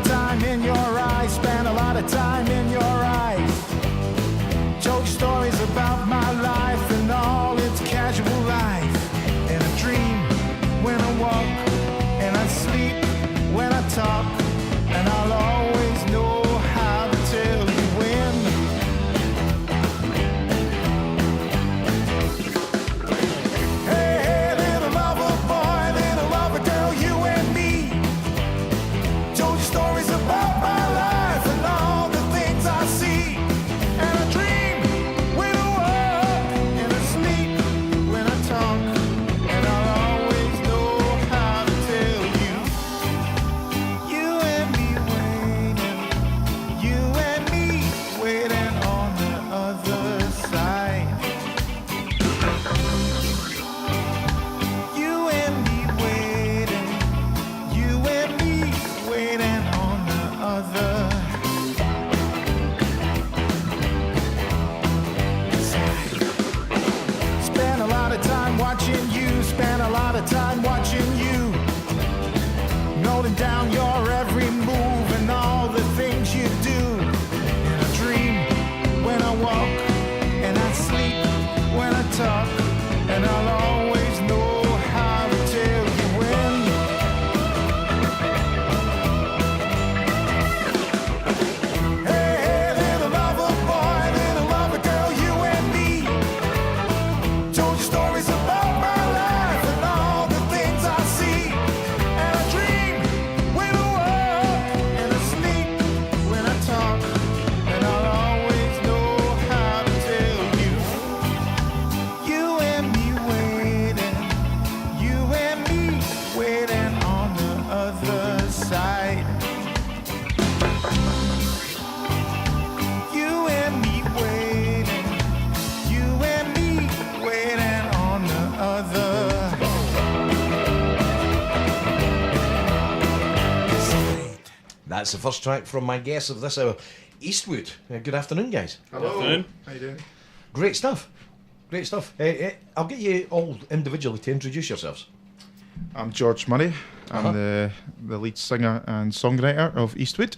of time in your eyes, spent a lot of time in your eyes. Told stories about my life and all its casual life. And I dream when I walk, and I sleep when I talk, and I'll always know how to tell you when. Hey, hey, little lover boy, little lover girl, you and me. Told you stories about my life and all the things I see. And I dream when I walk, and I sleep when I talk, and I'll always know how to tell you. You and me waiting, you and me waiting on the other side. You and me waiting, you and me waiting on the other side. Spent a lot of time watching you, spent a lot of time watching you, noting down your every move and all the things you do. And I dream when I walk, and I sleep when I talk, and I'll always know how to tell you when. Hey, hey, little lover boy, little lover girl, you and me. Told you stories about my life and all the things I see. And I dream when I walk, and I sleep when I talk, and I'll always know how to tell you. You and me waiting, you and me waiting on the other side. You and me waiting, you and me waiting on the other side. That's the first track from my guest of this hour, Eastwood. Good afternoon, guys. Hello. Afternoon. How you doing? Great stuff. Great stuff. I'll get you all individually to introduce yourselves. I'm George Murray. I'm Uh-huh. the lead singer and songwriter of Eastwood.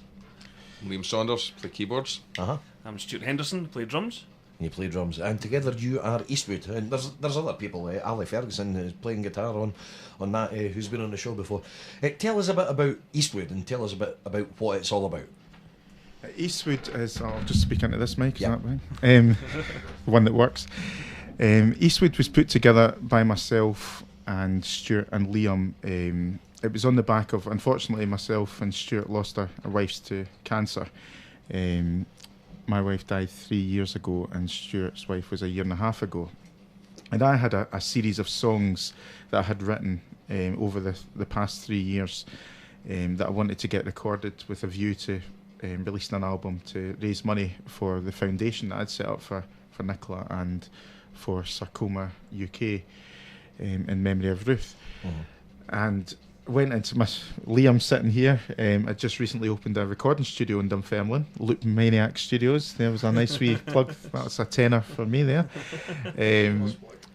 Liam Saunders, play keyboards. Uh-huh. I'm Stuart Henderson, play drums. You play drums, and together you are Eastwood. And there's other people. Ali Ferguson is playing guitar on that, who's been on the show before. Tell us a bit about Eastwood, and tell us a bit about what it's all about. Eastwood is, I'll just speak into this mic, Yeah. is that right? The one that works. Eastwood was put together by myself and Stuart and Liam. It was on the back of, unfortunately, myself and Stuart lost our wives to cancer. My wife died 3 years ago, and Stuart's wife was a year and a half ago. And I had a series of songs that I had written over the past 3 years that I wanted to get recorded with a view to releasing an album to raise money for the foundation that I'd set up for Nicola and for Sarcoma UK in memory of Ruth. And went into Liam sitting here. I just recently opened a recording studio in Dunfermline, Loop Maniac Studios. There was a nice wee plug. That was a tenner for me there.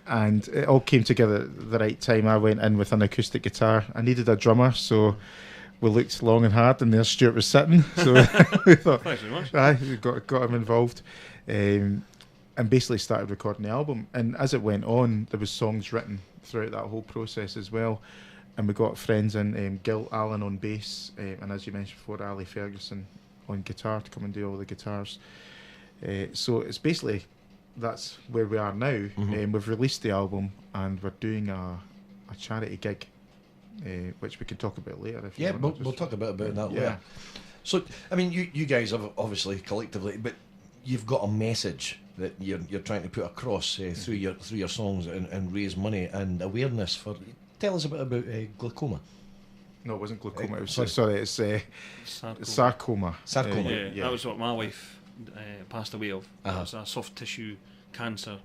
And it all came together at the right time. I went in with an acoustic guitar. I needed a drummer, so we looked long and hard, and there Stuart was sitting. So we thought, Thanks very much. we got him involved. And basically started recording the album. And as it went on, there was songs written throughout that whole process as well. And we got friends in, Gil Allen on bass, and as you mentioned before, Ali Ferguson on guitar to come and do all the guitars. So it's basically, that's where we are now. We've released the album, and we're doing a charity gig, which we can talk about later. If you Yeah, want. we'll talk a bit about that Yeah. later. So, I mean, you guys have obviously collectively, but you've got a message that you're trying to put across through your songs and raise money and awareness for. Tell us a bit about glaucoma. No, it wasn't glaucoma. It was, sorry. sorry, it's sarcoma. Sarcoma. Yeah, that was what my wife passed away of. Uh-huh. It was a soft tissue cancer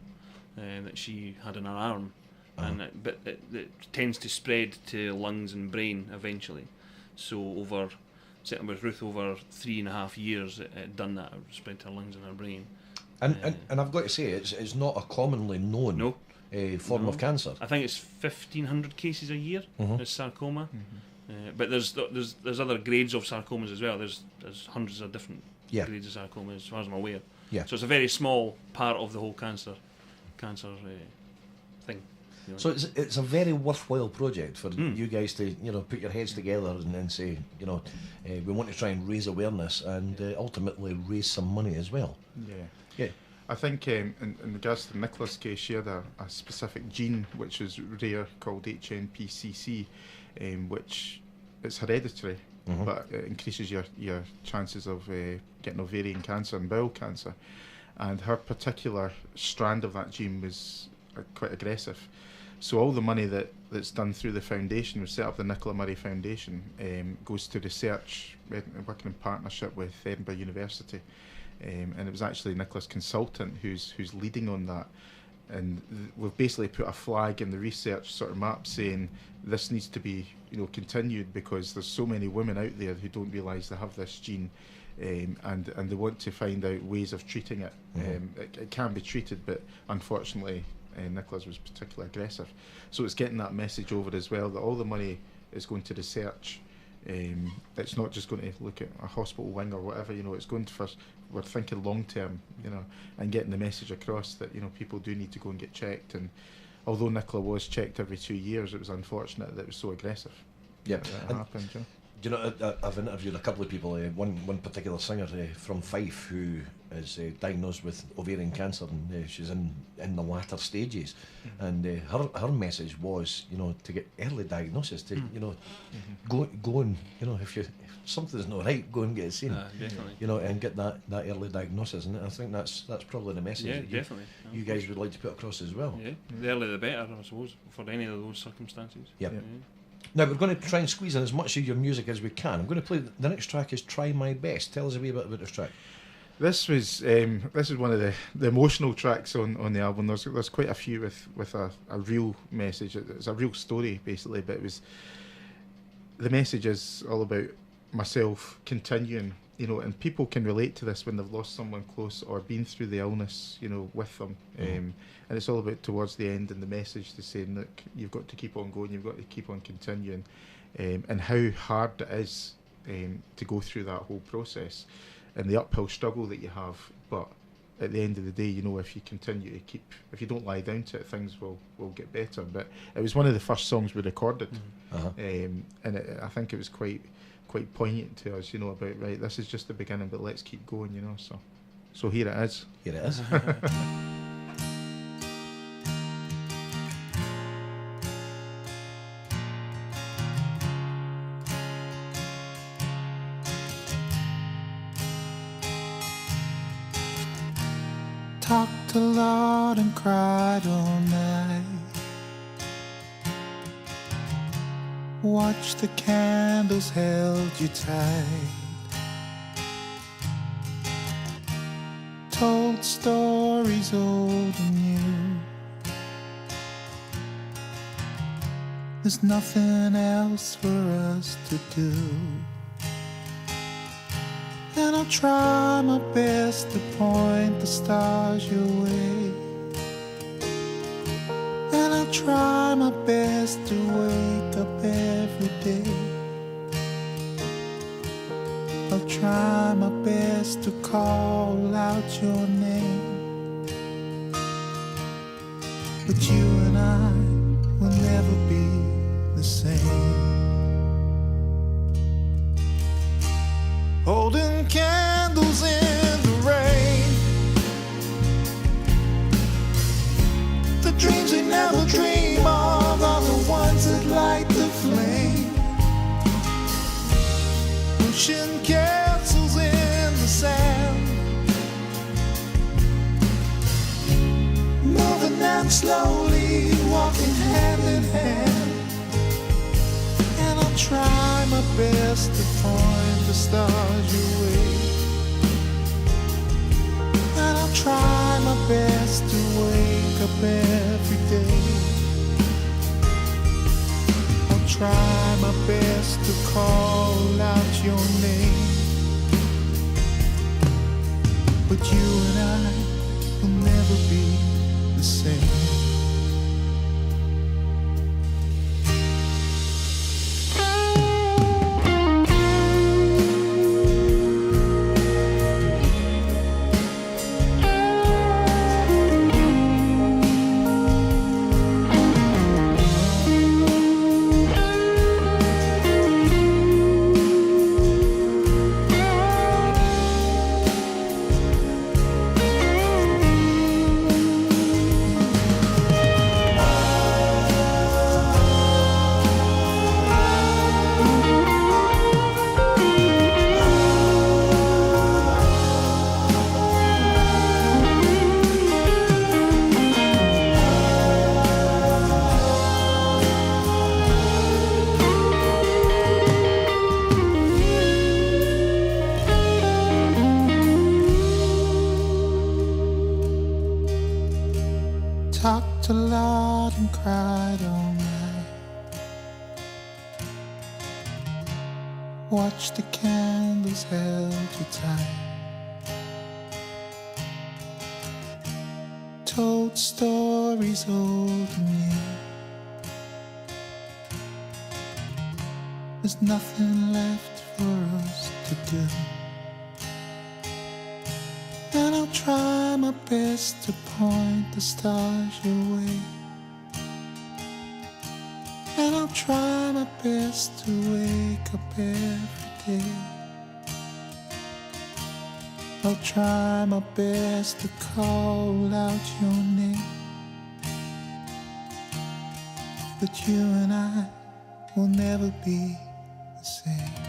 that she had in her arm, and it tends to spread to lungs and brain eventually. So certainly with Ruth, over 3.5 years, it done that. It spread to her lungs and her brain. And I've got to say, it's not a commonly known No. Form of cancer. I think it's 1,500 cases a year. Is sarcoma. But there's other grades of sarcomas as well. There's hundreds of different Yeah. grades of sarcoma, as far as I'm aware. Yeah. So it's a very small part of the whole cancer thing. You know. So it's a very worthwhile project for you guys to put your heads together and then say we want to try and raise awareness and ultimately raise some money as well. Yeah. Yeah. I think in regards to Nicola's case, she had a specific gene which is rare called HNPCC, which it's hereditary, but it increases your chances of getting ovarian cancer and bowel cancer. And her particular strand of that gene was quite aggressive. So all the money that's done through the foundation, we set up the Nicola Murray Foundation, goes to research, working in partnership with Edinburgh University. And it was actually Nicola's consultant who's leading on that. And we've basically put a flag in the research sort of map saying this needs to be continued, because there's so many women out there who don't realise they have this gene, and they want to find out ways of treating it. It can be treated, but unfortunately Nicola's was particularly aggressive. So it's getting that message over as well, that all the money is going to research. It's not just going to look at a hospital wing or whatever, it's going to we're thinking long term, and getting the message across that, people do need to go and get checked. And although Nicola was checked every 2 years, it was unfortunate that it was so aggressive. Yeah. That happened, I've interviewed a couple of people, one particular singer from Fife who is diagnosed with ovarian cancer, and she's in the latter stages. And her message was, to get early diagnosis, to go and if something's not right, go and get it seen. Definitely. And get that early diagnosis. And I think that's probably the message Yeah, that definitely. you guys would like to put across as well. Yeah, the earlier the better, I suppose, for any of those circumstances. Yep. Yeah. Now we're going to try and squeeze in as much of your music as we can. I'm going to play the next track is "Try My Best." Tell us a wee bit about this track. This is one of the emotional tracks on the album. There's quite a few with a real message. It's a real story basically, but the message is all about myself continuing, and people can relate to this when they've lost someone close or been through the illness, with them. And it's all about towards the end, and the message to say, look, you've got to keep on going, you've got to keep on continuing, and how hard it is to go through that whole process and the uphill struggle that you have. But at the end of the day, if you continue to keep, if you don't lie down to it, things will get better. But it was one of the first songs we recorded, and I think it was quite poignant to us, about, right, this is just the beginning, but let's keep going, so here it is. Here it is. Talked a lot and cried all night. Watched the candles held you tight. Told stories old and new. There's nothing else for us to do. And I'll try my best to point the stars your way. And I'll try my best to wake up every day. I'll try my best to call out your name. But you and I will never be the same. Holding candles in the rain. The dreams we never dream of are the ones that light the flame. Pushing castles in the sand. Moving and slowly walking hand in hand. And I'll try my best to point the stars your way. And I'll try my best to wake up every day. I'll try my best to call out your name. But you and I will never be the same. talked a lot and cried all night. Watched the candles held you tight. Told stories old and new. There's nothing left for us to do. And I'll try my best to point the stars your way. And I'll try my best to wake up every day. I'll try my best to call out your name. But you and I will never be the same.